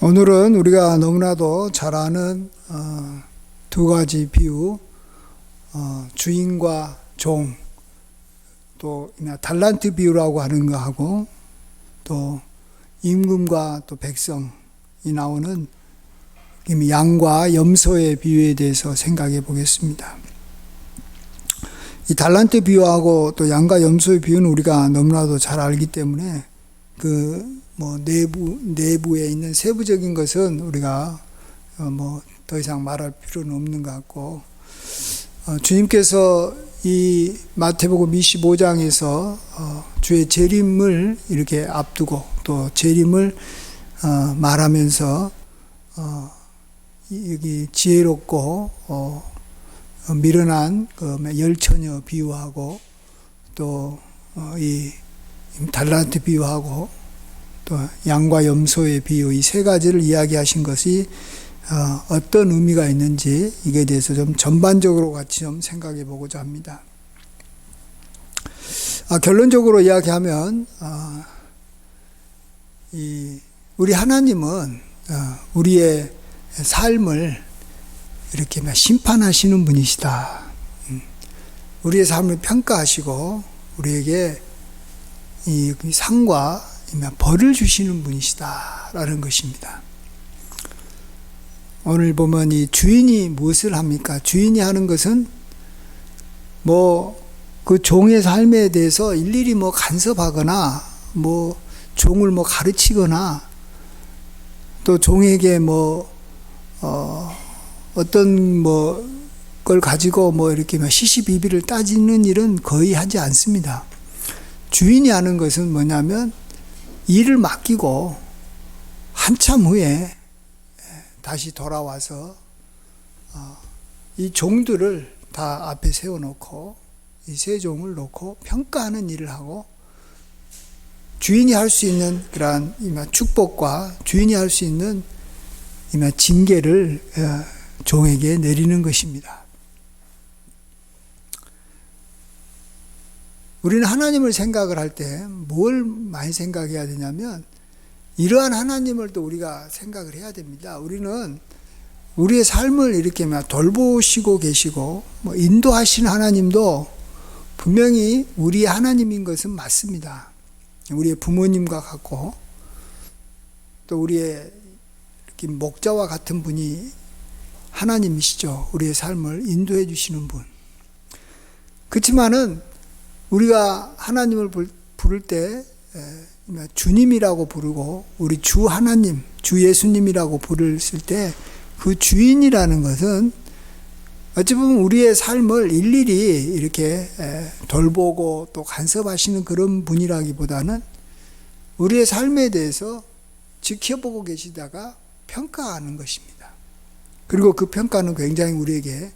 오늘은 우리가 너무나도 잘 아는 두 가지 비유, 주인과 종, 또 달란트 비유라고 하는 거하고 또 임금과 또 백성이 나오는 양과 염소의 비유에 대해서 생각해 보겠습니다. 이 달란트 비유하고 또 양과 염소의 비유는 우리가 너무나도 잘 알기 때문에 내부에 있는 세부적인 것은 우리가 더 이상 말할 필요는 없는 것 같고, 주님께서 이 마태복음 25장에서 주의 재림을 이렇게 앞두고 또 재림을 말하면서 여기 지혜롭고 미련한 열처녀 비유하고 또 이 달란트 비유하고 또 양과 염소의 비유, 이 세 가지를 이야기하신 것이 어떤 의미가 있는지 이게 대해서 좀 전반적으로 같이 좀 생각해 보고자 합니다. 결론적으로 이야기하면 우리 하나님은 우리의 삶을 이렇게 심판하시는 분이시다. 우리의 삶을 평가하시고 우리에게 이 상과 벌을 주시는 분이시다라는 것입니다. 오늘 보면 이 주인이 무엇을 합니까? 주인이 하는 것은 그 종의 삶에 대해서 일일이 간섭하거나 종을 가르치거나 또 종에게 어떤 걸 가지고 이렇게 시시비비를 따지는 일은 거의 하지 않습니다. 주인이 하는 것은 뭐냐면 일을 맡기고 한참 후에 다시 돌아와서 이 종들을 다 앞에 세워놓고 이 세 종을 놓고 평가하는 일을 하고, 주인이 할 수 있는 그러한 축복과 주인이 할 수 있는 징계를 종에게 내리는 것입니다. 우리는 하나님을 생각을 할 때 뭘 많이 생각해야 되냐면 이러한 하나님을 또 우리가 생각을 해야 됩니다. 우리는 우리의 삶을 이렇게 돌보시고 계시고 인도하시는 하나님도 분명히 우리의 하나님인 것은 맞습니다. 우리의 부모님과 같고 또 우리의 이렇게 목자와 같은 분이 하나님이시죠. 우리의 삶을 인도해 주시는 분. 그렇지만은 우리가 하나님을 부를 때 주님이라고 부르고 우리 주 하나님, 주 예수님이라고 부르실 때 그 주인이라는 것은 어찌 보면 우리의 삶을 일일이 이렇게 돌보고 또 간섭하시는 그런 분이라기보다는 우리의 삶에 대해서 지켜보고 계시다가 평가하는 것입니다. 그리고 그 평가는 굉장히 우리에게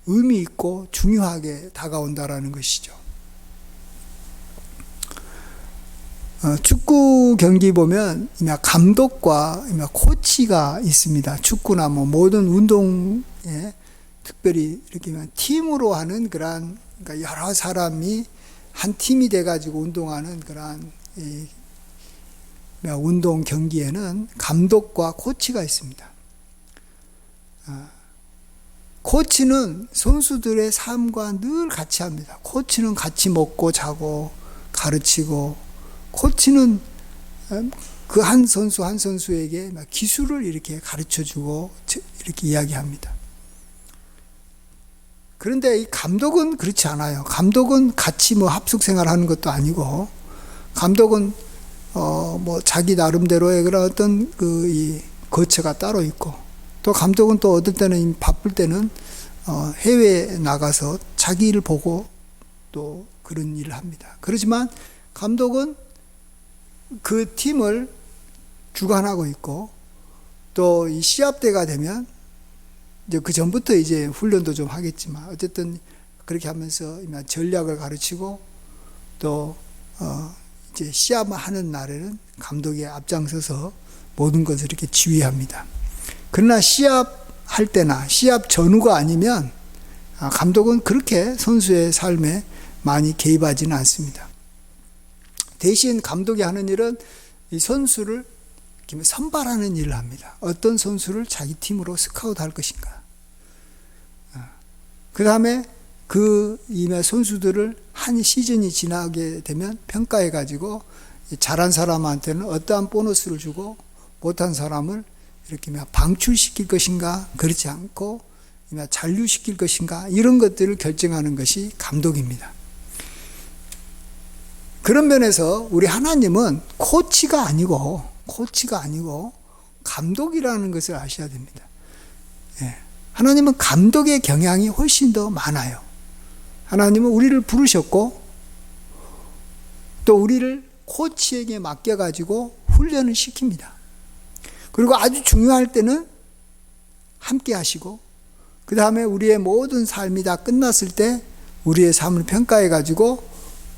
의미 있고 중요하게 다가온다라는 것이죠. 축구 경기 보면 감독과 코치가 있습니다. 축구나 모든 운동에 특별히 이렇게 팀으로 하는 그러한, 그러니까 여러 사람이 한 팀이 돼가지고 운동하는 그러한 운동 경기에는 감독과 코치가 있습니다. 코치는 선수들의 삶과 늘 같이 합니다. 코치는 같이 먹고 자고 가르치고, 코치는 그 한 선수 한 선수에게 기술을 이렇게 가르쳐주고 이렇게 이야기합니다. 그런데 이 감독은 그렇지 않아요. 감독은 같이 합숙생활 하는 것도 아니고, 감독은 자기 나름대로의 그런 어떤 이 거처가 따로 있고, 또 감독은 또 어떨 때는 바쁠 때는 해외에 나가서 자기 일을 보고 또 그런 일을 합니다. 그렇지만 감독은 그 팀을 주관하고 있고, 또 이 시합 때가 되면 이제 그 전부터 이제 훈련도 좀 하겠지만 어쨌든 그렇게 하면서 전략을 가르치고 또 이제 시합하는 날에는 감독이 앞장서서 모든 것을 이렇게 지휘합니다. 그러나 시합할 때나 시합 전후가 아니면 감독은 그렇게 선수의 삶에 많이 개입하지는 않습니다. 대신 감독이 하는 일은 이 선수를 선발하는 일을 합니다. 어떤 선수를 자기 팀으로 스카우트할 것인가. 그 다음에 그 선수들을 한 시즌이 지나게 되면 평가해 가지고 잘한 사람한테는 어떠한 보너스를 주고 못한 사람을 이렇게 방출시킬 것인가, 그렇지 않고 잔류시킬 것인가, 이런 것들을 결정하는 것이 감독입니다. 그런 면에서 우리 하나님은 코치가 아니고 감독이라는 것을 아셔야 됩니다. 하나님은 감독의 경향이 훨씬 더 많아요. 하나님은 우리를 부르셨고 또 우리를 코치에게 맡겨가지고 훈련을 시킵니다. 그리고 아주 중요할 때는 함께 하시고, 그 다음에 우리의 모든 삶이 다 끝났을 때 우리의 삶을 평가해가지고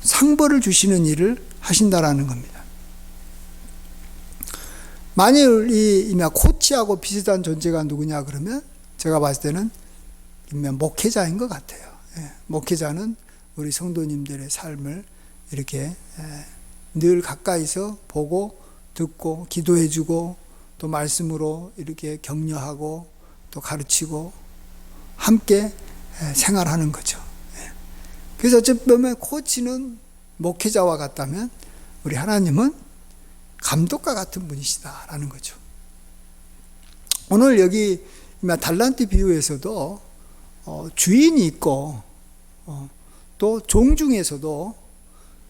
상벌을 주시는 일을 하신다라는 겁니다. 만일 이 코치하고 비슷한 존재가 누구냐 그러면 제가 봤을 때는 목회자인 것 같아요. 목회자는 우리 성도님들의 삶을 이렇게 늘 가까이서 보고 듣고 기도해주고 또 말씀으로 이렇게 격려하고 또 가르치고 함께 생활하는 거죠. 그래서 어찌 보면 코치는 목회자와 같다면 우리 하나님은 감독과 같은 분이시다라는 거죠. 오늘 여기 달란트 비유에서도 주인이 있고 또 종 중에서도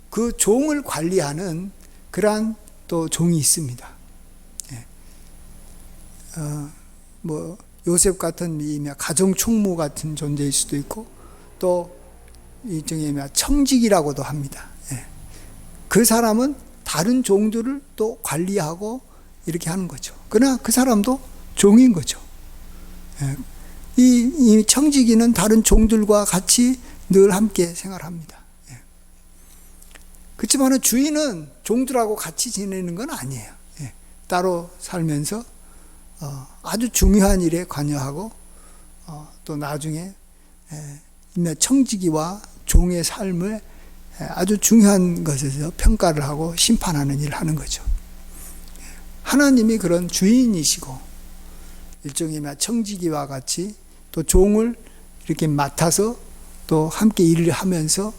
그 종을 관리하는 그러한 또 종이 있습니다. 요셉 같은 가정 총무 같은 존재일 수도 있고 또 일종의 청직이라고도 합니다. 그 사람은 다른 종들을 또 관리하고 이렇게 하는 거죠. 그러나 그 사람도 종인 거죠. 이 청지기는 다른 종들과 같이 늘 함께 생활합니다. 그렇지만 주인은 종들하고 같이 지내는 건 아니에요. 따로 살면서 아주 중요한 일에 관여하고 또 나중에 청지기와 종의 삶을 아주 중요한 것에서 평가를 하고 심판하는 일을 하는 거죠. 하나님이 그런 주인이시고 일종의 청지기와 같이 또 종을 이렇게 맡아서 또 함께 일을 하면서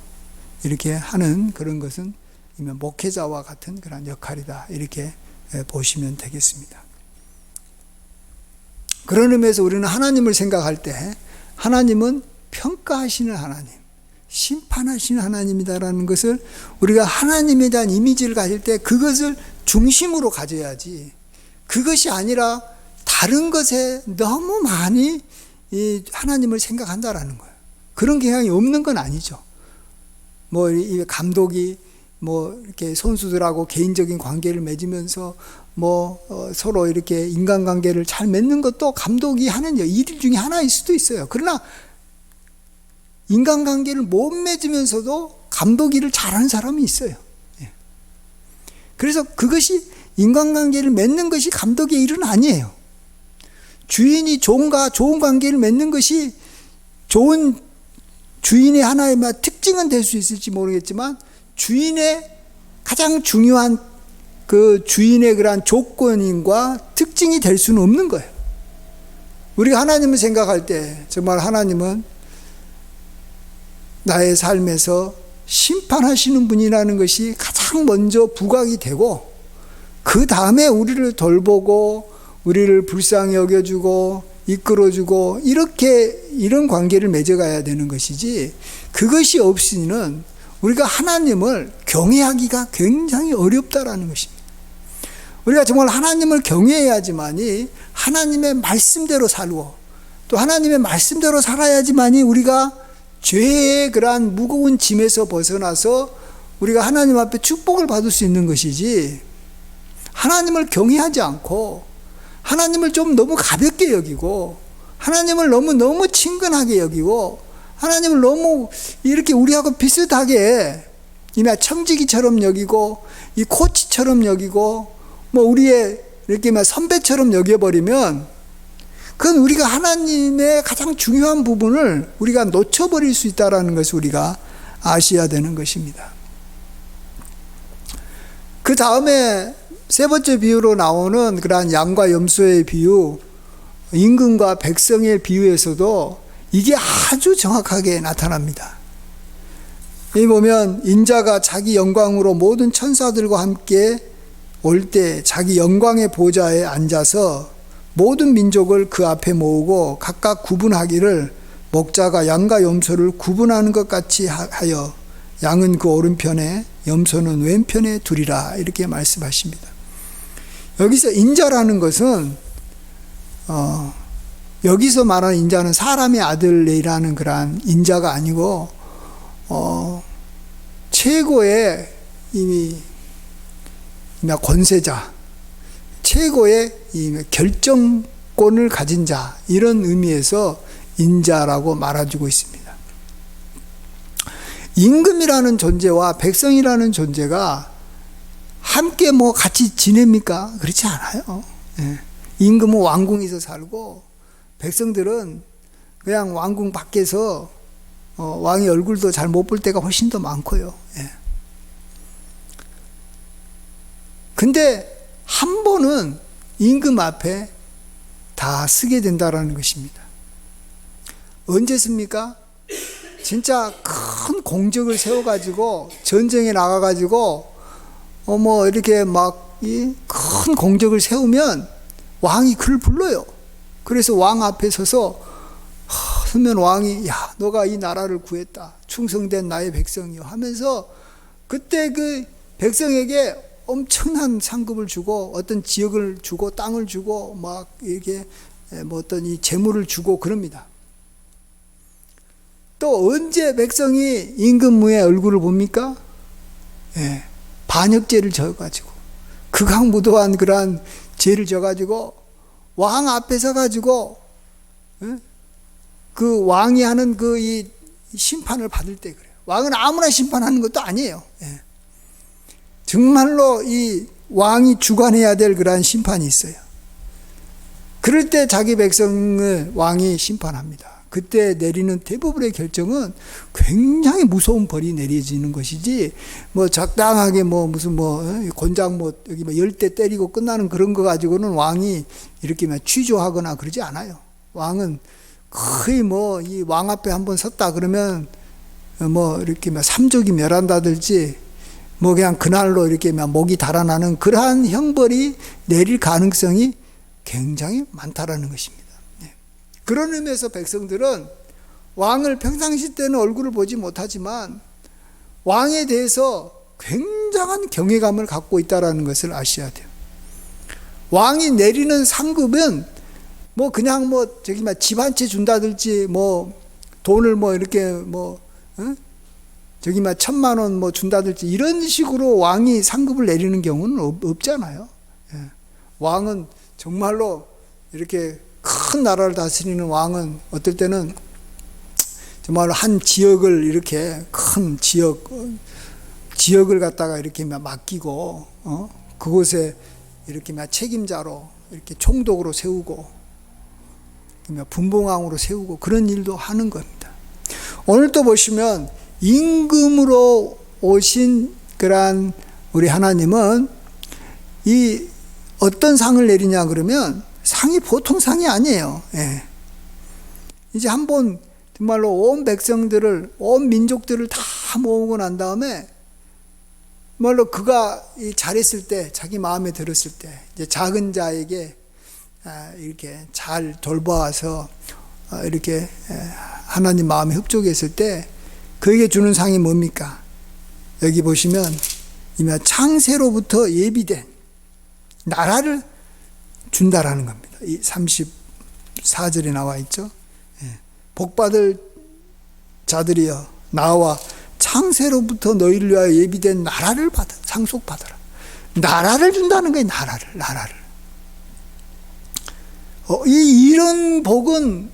이렇게 하는 그런 것은 목회자와 같은 그런 역할이다, 이렇게 보시면 되겠습니다. 그런 의미에서 우리는 하나님을 생각할 때 하나님은 평가하시는 하나님, 심판하시는 하나님이다라는 것을 우리가 하나님에 대한 이미지를 가질 때 그것을 중심으로 가져야지, 그것이 아니라 다른 것에 너무 많이 이 하나님을 생각한다라는 거예요. 그런 경향이 없는 건 아니죠. 이 감독이 이렇게 선수들하고 개인적인 관계를 맺으면서 서로 이렇게 인간관계를 잘 맺는 것도 감독이 하는 일 중에 하나일 수도 있어요. 그러나 인간관계를 못 맺으면서도 감독 일을 잘하는 사람이 있어요. 그래서 그것이 인간관계를 맺는 것이 감독의 일은 아니에요. 주인이 종과 좋은 관계를 맺는 것이 좋은 주인의 하나의 특징은 될 수 있을지 모르겠지만 주인의 가장 중요한 그 주인의 그러한 조건과 특징이 될 수는 없는 거예요. 우리가 하나님을 생각할 때 정말 하나님은 나의 삶에서 심판하시는 분이라는 것이 가장 먼저 부각이 되고 그 다음에 우리를 돌보고 우리를 불쌍히 여겨주고 이끌어주고 이런 관계를 맺어가야 되는 것이지, 그것이 없이는 우리가 하나님을 경외하기가 굉장히 어렵다라는 것입니다. 우리가 정말 하나님을 경외해야지만이 하나님의 말씀대로 살고 또 하나님의 말씀대로 살아야지만이 우리가 죄의 그러한 무거운 짐에서 벗어나서 우리가 하나님 앞에 축복을 받을 수 있는 것이지, 하나님을 경외하지 않고 하나님을 좀 너무 가볍게 여기고 하나님을 너무 친근하게 여기고 하나님을 너무 이렇게 우리하고 비슷하게 청지기처럼 여기고 이 코치처럼 여기고 우리의 이렇게 선배처럼 여겨버리면 그건 우리가 하나님의 가장 중요한 부분을 우리가 놓쳐버릴 수 있다는 것을 우리가 아셔야 되는 것입니다. 그 다음에 세 번째 비유로 나오는 그러한 양과 염소의 비유, 임금과 백성의 비유에서도 이게 아주 정확하게 나타납니다. 이 보면 인자가 자기 영광으로 모든 천사들과 함께 올 때 자기 영광의 보좌에 앉아서 모든 민족을 그 앞에 모으고 각각 구분하기를 목자가 양과 염소를 구분하는 것 같이 하여 양은 그 오른편에 염소는 왼편에 두리라, 이렇게 말씀하십니다. 여기서 인자라는 것은 여기서 말하는 인자는 사람의 아들이라는 그러한 인자가 아니고 최고의 이미 권세자, 최고의 결정권을 가진 자, 이런 의미에서 인자라고 말해주고 있습니다. 임금이라는 존재와 백성이라는 존재가 함께 뭐 같이 지냅니까? 그렇지 않아요. 예. 임금은 왕궁에서 살고 백성들은 그냥 왕궁 밖에서 왕의 얼굴도 잘 못 볼 때가 훨씬 더 많고요. 예. 근데 한 번은 임금 앞에 다 서게 된다라는 것입니다. 언제 씁니까? 진짜 큰 공적을 세워가지고 전쟁에 나가가지고 뭐 이렇게 막 큰 공적을 세우면 왕이 그를 불러요. 그래서 왕 앞에 서서 서면 왕이 야, 너가 이 나라를 구했다, 충성된 나의 백성이요 하면서 그때 그 백성에게 엄청난 상급을 주고 어떤 지역을 주고 땅을 주고 막 이렇게 뭐 어떤 이 재물을 주고 그럽니다. 또 언제 백성이 임금의 얼굴을 봅니까? 예, 반역죄를 져가지고 극악무도한 그러한 죄를 져가지고 왕 앞에 서가지고 그 왕이 하는 그 이 심판을 받을 때 그래요. 왕은 아무나 심판하는 것도 아니에요. 예. 정말로 이 왕이 주관해야 될 그러한 심판이 있어요. 그럴 때 자기 백성을 왕이 심판합니다. 그때 내리는 대부분의 결정은 굉장히 무서운 벌이 내려지는 것이지, 뭐 적당하게 뭐 무슨 뭐 곤장 뭐 여기 뭐 10대 때리고 끝나는 그런 거 가지고는 왕이 이렇게 막 취조하거나 그러지 않아요. 왕은 거의 뭐 이 왕 앞에 한번 섰다 그러면 뭐 이렇게 막 삼족이 멸한다든지 뭐 그냥 그날로 이렇게 막 목이 달아나는 그러한 형벌이 내릴 가능성이 굉장히 많다라는 것입니다. 그런 의미에서 백성들은 왕을 평상시 때는 얼굴을 보지 못하지만 왕에 대해서 굉장한 경외감을 갖고 있다는 것을 아셔야 돼요. 왕이 내리는 상급은 뭐 그냥 뭐 저기 막 집 한 채 준다든지 뭐 돈을 뭐 이렇게 뭐 저기 막 1,000만 원 뭐 준다든지 이런 식으로 왕이 상급을 내리는 경우는 없잖아요. 왕은 정말로 이렇게 큰 나라를 다스리는 왕은 어떨 때는 정말 한 지역을 이렇게 큰 지역을 갖다가 이렇게 맡기고 그곳에 이렇게 책임자로 이렇게 총독으로 세우고 분봉왕으로 세우고 그런 일도 하는 겁니다. 오늘 또 보시면 임금으로 오신 그러한 우리 하나님은 이 어떤 상을 내리냐 그러면 상이 보통 상이 아니에요. 예. 이제 한번 정말로 온 백성들을, 온 민족들을 다 모으고 난 다음에 정말로 그가 잘했을 때, 자기 마음에 들었을 때, 이제 작은 자에게 이렇게 잘 돌봐서 이렇게 하나님 마음에 흡족했을 때 그에게 주는 상이 뭡니까? 여기 보시면 이미 창세로부터 예비된 나라를 준다라는 겁니다. 이 34절에 나와 있죠. 복받을 자들이여 나와 창세로부터 너희를 위하여 예비된 나라를 받아 상속받아라. 나라를 준다는 거예요. 나라를. 이런 복은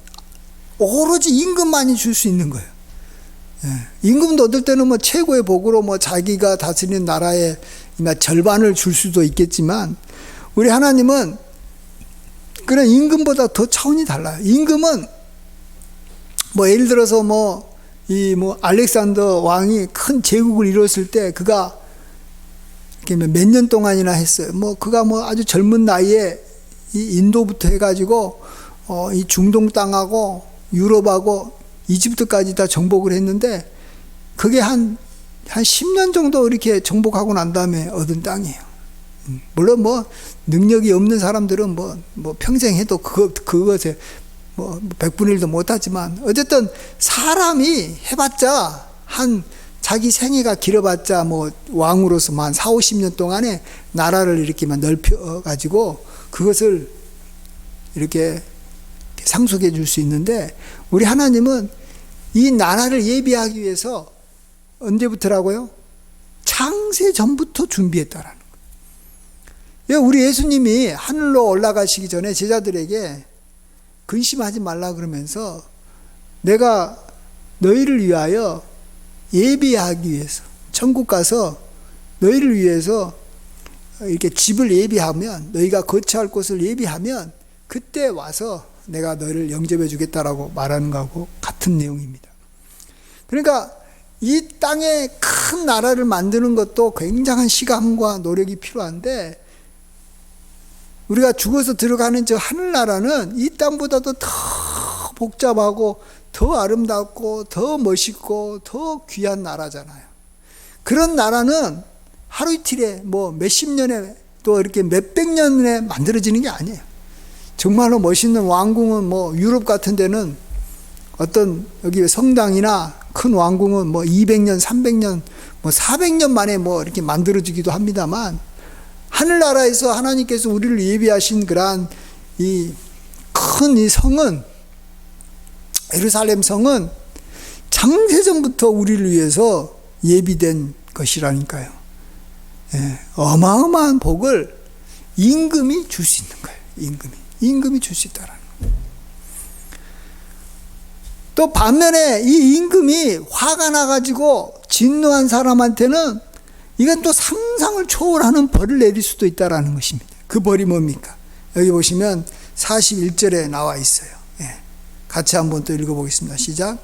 오로지 임금만이 줄 수 있는 거예요. 임금도 어떨 때는 뭐 최고의 복으로 뭐 자기가 다스리는 나라의 절반을 줄 수도 있겠지만 우리 하나님은 그런 임금보다 더 차원이 달라요. 임금은 뭐 예를 들어서 뭐 알렉산더 왕이 큰 제국을 이뤘을 때 그가 이렇게 몇 년 동안이나 했어요. 뭐 그가 뭐 아주 젊은 나이에 이 인도부터 해가지고 이 중동 땅하고 유럽하고 이집트까지 다 정복을 했는데 그게 한 10년 정도 이렇게 정복하고 난 다음에 얻은 땅이에요. 물론 뭐 능력이 없는 사람들은 뭐 평생 해도 그것에 뭐 100분의 1도 못하지만 어쨌든 사람이 해봤자 자기 생애가 길어봤자 뭐 왕으로서 한 4, 50년 동안에 나라를 이렇게만 넓혀가지고 그것을 이렇게 상속해 줄 수 있는데 우리 하나님은 이 나라를 예비하기 위해서 언제부터라고요? 창세 전부터 준비했다라는 거예요. 우리 예수님이 하늘로 올라가시기 전에 제자들에게 근심하지 말라 그러면서 내가 너희를 위하여 예비하기 위해서 천국 가서 너희를 위해서 이렇게 집을 예비하면 너희가 거처할 곳을 예비하면 그때 와서 내가 너희를 영접해 주겠다라고 말하는 거하고 같은 내용입니다. 그러니까 이 땅에 큰 나라를 만드는 것도 굉장한 시간과 노력이 필요한데 우리가 죽어서 들어가는 저 하늘나라는 이 땅보다도 더 복잡하고 더 아름답고 더 멋있고 더 귀한 나라잖아요. 그런 나라는 하루 이틀에 뭐 몇십 년에 또 이렇게 몇백 년에 만들어지는 게 아니에요. 정말로 멋있는 왕궁은 뭐 유럽 같은 데는 어떤 여기 성당이나 큰 왕궁은 뭐 200년, 300년, 뭐 400년 만에 뭐 이렇게 만들어지기도 합니다만 하늘나라에서 하나님께서 우리를 예비하신 그러한 이 큰 이 성은 예루살렘 성은 창세전부터 우리를 위해서 예비된 것이라니까요. 예, 어마어마한 복을 임금이 줄 수 있는 거예요. 임금이 줄 수 있다라는 거예요. 또 반면에 이 임금이 화가 나가지고 진노한 사람한테는 이건 또 상상을 초월하는 벌을 내릴 수도 있다라는 것입니다. 그 벌이 뭡니까? 여기 보시면 41절에 나와 있어요. 예. 같이 한번 또 읽어보겠습니다. 시작.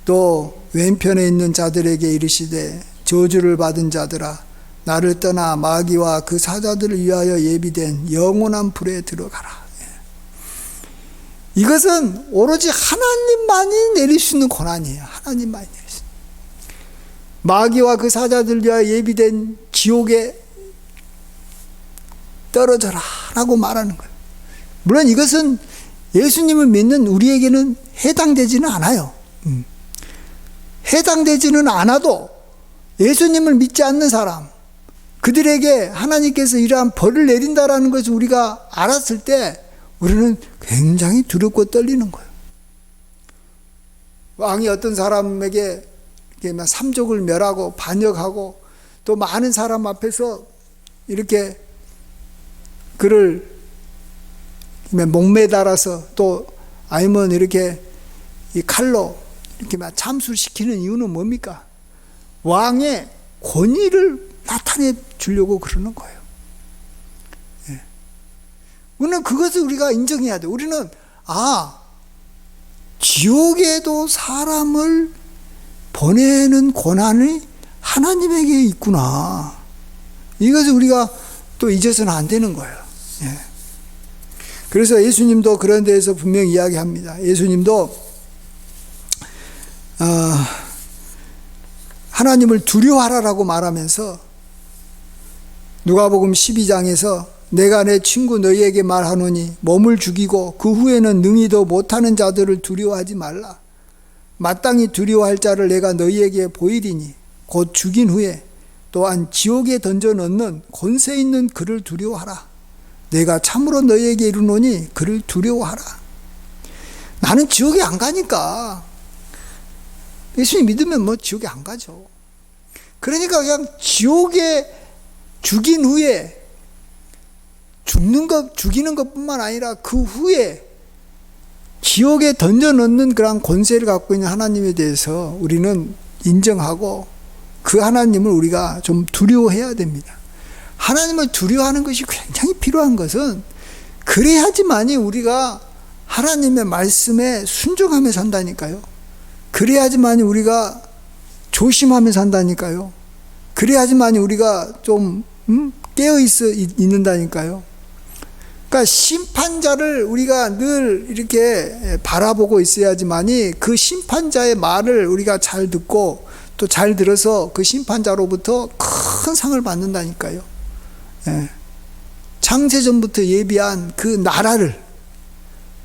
또 왼편에 있는 자들에게 이르시되 저주를 받은 자들아 나를 떠나 마귀와 그 사자들을 위하여 예비된 영원한 불에 들어가라. 예. 이것은 오로지 하나님만이 내릴 수 있는 고난이에요. 하나님만이 내릴 수 있는. 마귀와 그 사자들 위하여 예비된 지옥에 떨어져라 라고 말하는 거예요. 물론 이것은 예수님을 믿는 우리에게는 해당되지는 않아요. 해당되지는 않아도 예수님을 믿지 않는 사람, 그들에게 하나님께서 이러한 벌을 내린다라는 것을 우리가 알았을 때 우리는 굉장히 두렵고 떨리는 거예요. 왕이 어떤 사람에게 삼족을 멸하고 반역하고 또 많은 사람 앞에서 이렇게 그를 목매달아서 또 아니면 이렇게 이 칼로 이렇게 막 참수시키는 이유는 뭡니까? 왕의 권위를 나타내 주려고 그러는 거예요. 예. 우리는 그것을 우리가 인정해야 돼. 우리는 지옥에도 사람을 보내는 권한이 하나님에게 있구나. 이것을 우리가 또 잊어서는 안 되는 거예요. 예. 그래서 예수님도 그런 데에서 분명히 이야기합니다. 예수님도 하나님을 두려워하라라고 말하면서 누가복음 12장에서 내가 내 친구 너희에게 말하노니 몸을 죽이고 그 후에는 능히도 못하는 자들을 두려워하지 말라. 마땅히 두려워할 자를 내가 너희에게 보이리니 곧 죽인 후에 또한 지옥에 던져 넣는 권세 있는 그를 두려워하라. 내가 참으로 너희에게 이르노니 그를 두려워하라. 나는 지옥에 안 가니까 예수님 믿으면 뭐 지옥에 안 가죠. 그러니까 그냥 지옥에 죽인 후에 죽이는 것뿐만 아니라 그 후에 지옥에 던져 넣는 그런 권세를 갖고 있는 하나님에 대해서 우리는 인정하고 그 하나님을 우리가 좀 두려워해야 됩니다. 하나님을 두려워하는 것이 굉장히 필요한 것은 그래야지만이 우리가 하나님의 말씀에 순종하며 산다니까요. 그래야지만이 우리가 조심하며 산다니까요. 그래야지만이 우리가 좀 깨어 있는다니까요. 그러니까 심판자를 우리가 늘 이렇게 바라보고 있어야지만이 그 심판자의 말을 우리가 잘 듣고 또 잘 들어서 그 심판자로부터 큰 상을 받는다니까요. 예. 창세전부터 예비한 그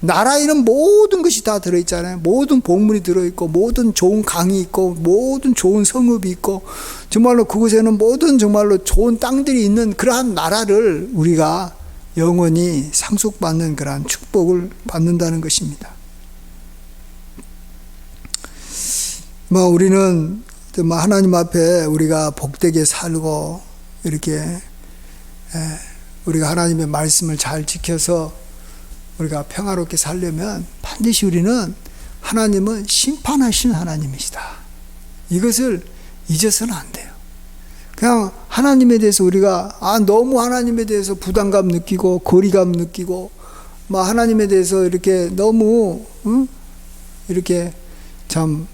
나라에는 모든 것이 다 들어있잖아요. 모든 복물이 들어있고, 모든 좋은 강이 있고, 모든 좋은 성읍이 있고, 정말로 그곳에는 모든 정말로 좋은 땅들이 있는 그러한 나라를 우리가 영원히 상속받는 그러한 축복을 받는다는 것입니다. 우리는 하나님 앞에 우리가 복되게 살고, 이렇게 우리가 하나님의 말씀을 잘 지켜서 우리가 평화롭게 살려면 반드시 우리는 하나님은 심판하신 하나님이시다. 이것을 잊어서는 안 돼요. 그냥 하나님에 대해서 우리가 너무 하나님에 대해서 부담감 느끼고 거리감 느끼고 하나님에 대해서 이렇게 너무 이렇게 참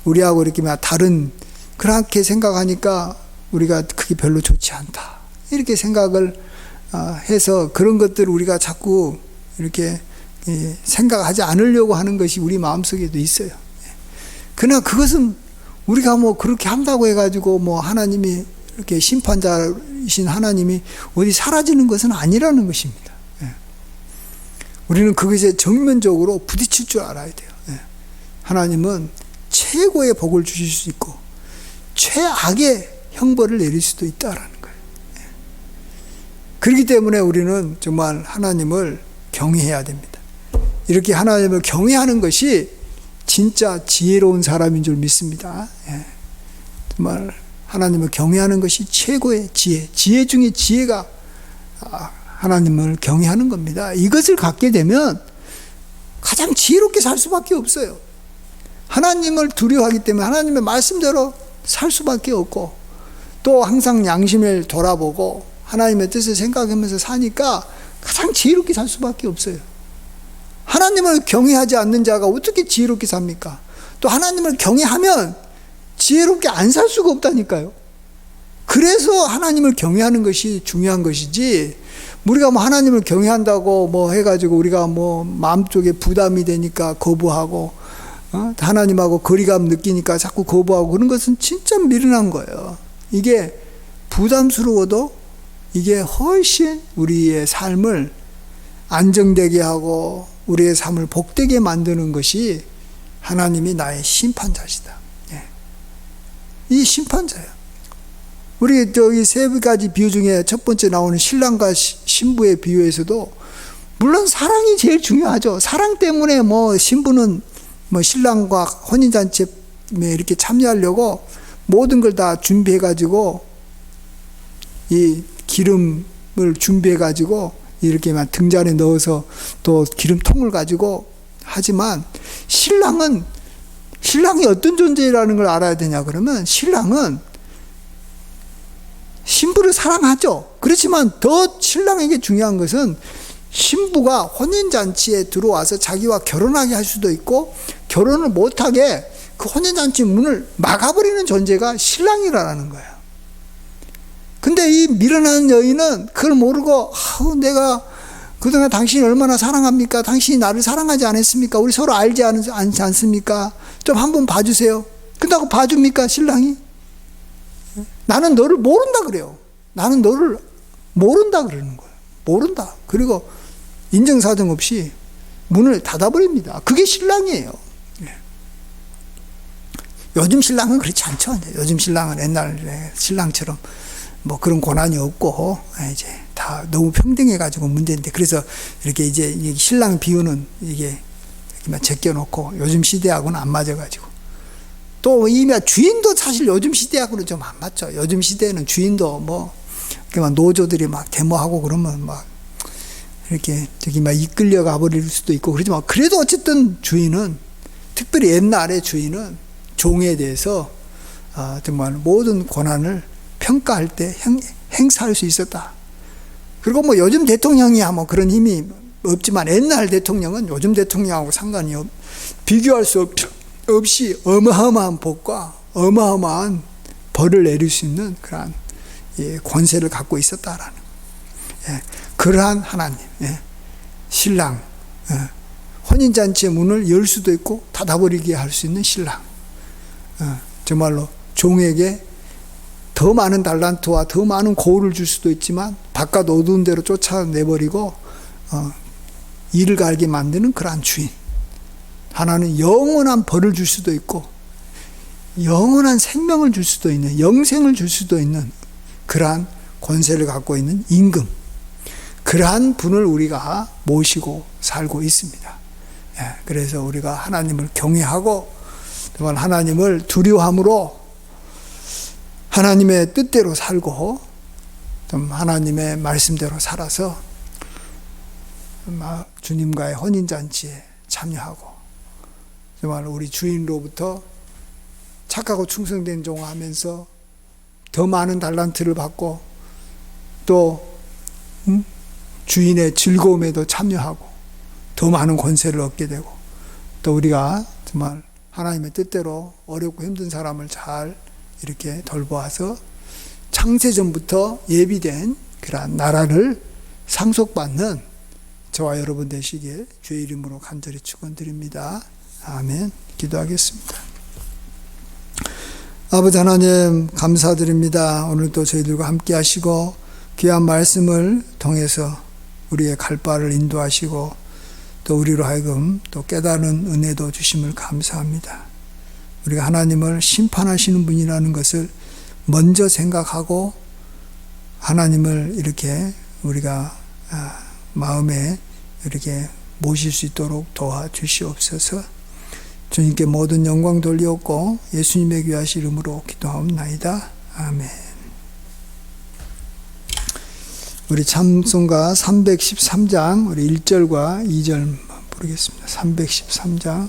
우리하고 이렇게 다른 그렇게 생각하니까 우리가 그게 별로 좋지 않다. 이렇게 생각을 해서 그런 것들을 우리가 자꾸 이렇게 생각하지 않으려고 하는 것이 우리 마음속에도 있어요. 그러나 그것은 우리가 그렇게 한다고 해가지고 하나님이 이렇게 심판자이신 하나님이 어디 사라지는 것은 아니라는 것입니다. 우리는 그것에 정면적으로 부딪힐 줄 알아야 돼요. 하나님은 최고의 복을 주실 수 있고 최악의 형벌을 내릴 수도 있다라는 거예요. 그렇기 때문에 우리는 정말 하나님을 경외해야 됩니다. 이렇게 하나님을 경외하는 것이 진짜 지혜로운 사람인 줄 믿습니다. 정말 하나님을 경외하는 것이 최고의 지혜 중에 지혜가 하나님을 경외하는 겁니다. 이것을 갖게 되면 가장 지혜롭게 살 수밖에 없어요. 하나님을 두려워하기 때문에 하나님의 말씀대로 살 수밖에 없고, 또 항상 양심을 돌아보고 하나님의 뜻을 생각하면서 사니까 가장 지혜롭게 살 수밖에 없어요. 하나님을 경외하지 않는 자가 어떻게 지혜롭게 삽니까? 또 하나님을 경외하면 지혜롭게 안 살 수가 없다니까요. 그래서 하나님을 경외하는 것이 중요한 것이지, 우리가 하나님을 경외한다고 해가지고 우리가 마음속에 부담이 되니까 거부하고, 하나님하고 거리감 느끼니까 자꾸 거부하고 그런 것은 진짜 미련한 거예요. 이게 부담스러워도 이게 훨씬 우리의 삶을 안정되게 하고 우리의 삶을 복되게 만드는 것이 하나님이 나의 심판자시다. 이 심판자예요. 우리 이 세 가지 비유 중에 첫 번째 나오는 신랑과 신부의 비유에서도 물론 사랑이 제일 중요하죠. 사랑 때문에 신부는 신랑과 혼인잔치에 이렇게 참여하려고 모든 걸 다 준비해가지고 이 기름을 준비해가지고 이렇게 등잔에 넣어서 또 기름통을 가지고 하지만 신랑이 어떤 존재라는 걸 알아야 되냐 그러면 신랑은 신부를 사랑하죠. 그렇지만 더 신랑에게 중요한 것은 신부가 혼인잔치에 들어와서 자기와 결혼하게 할 수도 있고 결혼을 못하게 그 혼인잔치 문을 막아버리는 존재가 신랑이라는 거예요. 근데 이 미련한 여인은 그걸 모르고 내가 그동안 당신이 얼마나 사랑합니까? 당신이 나를 사랑하지 않았습니까? 우리 서로 알지 않습니까? 좀 한번 봐주세요. 근다고 봐줍니까? 신랑이? 나는 너를 모른다 그래요. 나는 너를 모른다 그러는 거예요. 모른다. 그리고 인정사정 없이 문을 닫아버립니다. 그게 신랑이에요. 요즘 신랑은 그렇지 않죠. 요즘 신랑은 옛날 신랑처럼 그런 고난이 없고 이제 다 너무 평등해가지고 문제인데, 그래서 이렇게 이제 신랑 비유는 이게 이렇게만 제껴놓고 요즘 시대하고는 안 맞아가지고, 또 이미 주인도 사실 요즘 시대하고는 좀 안 맞죠. 요즘 시대에는 주인도 노조들이 데모하고 그러면 이렇게 이끌려 가버릴 수도 있고 그러지만, 그래도 어쨌든 주인은, 특별히 옛날의 주인은 종에 대해서 정말 모든 권한을 평가할 때 행사할 수 있었다. 그리고 요즘 대통령이야 그런 힘이 없지만 옛날 대통령은 요즘 대통령하고 상관이 비교할 수 없이 어마어마한 복과 어마어마한 벌을 내릴 수 있는 그런 권세를 갖고 있었다라는 그러한 하나님, 신랑, 혼인잔치의 문을 열 수도 있고 닫아버리게 할 수 있는 신랑, 정말로 종에게 더 많은 달란트와 더 많은 고울을 줄 수도 있지만 바깥 어두운 데로 쫓아내버리고 이를 갈게 만드는 그러한 주인. 하나는 영원한 벌을 줄 수도 있고 영원한 생명을 줄 수도 있는, 영생을 줄 수도 있는 그러한 권세를 갖고 있는 임금, 그러한 분을 우리가 모시고 살고 있습니다. 그래서 우리가 하나님을 경외하고 정말 하나님을 두려워함으로 하나님의 뜻대로 살고 좀 하나님의 말씀대로 살아서 주님과의 혼인잔치에 참여하고 정말 우리 주인으로부터 착하고 충성된 종 하면서 더 많은 달란트를 받고 또 주인의 즐거움에도 참여하고 더 많은 권세를 얻게 되고 또 우리가 정말 하나님의 뜻대로 어렵고 힘든 사람을 잘 이렇게 돌보아서 창세전부터 예비된 그러한 나라를 상속받는 저와 여러분 되시길 주의 이름으로 간절히 축원드립니다. 아멘. 기도하겠습니다. 아버지 하나님 감사드립니다. 오늘도 저희들과 함께 하시고 귀한 말씀을 통해서 우리의 갈 바를 인도하시고 또 우리로 하여금 또 깨달은 은혜도 주심을 감사합니다. 우리가 하나님을 심판하시는 분이라는 것을 먼저 생각하고 하나님을 이렇게 우리가 마음에 이렇게 모실 수 있도록 도와주시옵소서. 주님께 모든 영광 돌리옵고 예수님의 귀하신 이름으로 기도하옵나이다. 아멘. 우리 찬송가 313장 우리 1절과 2절 부르겠습니다. 313장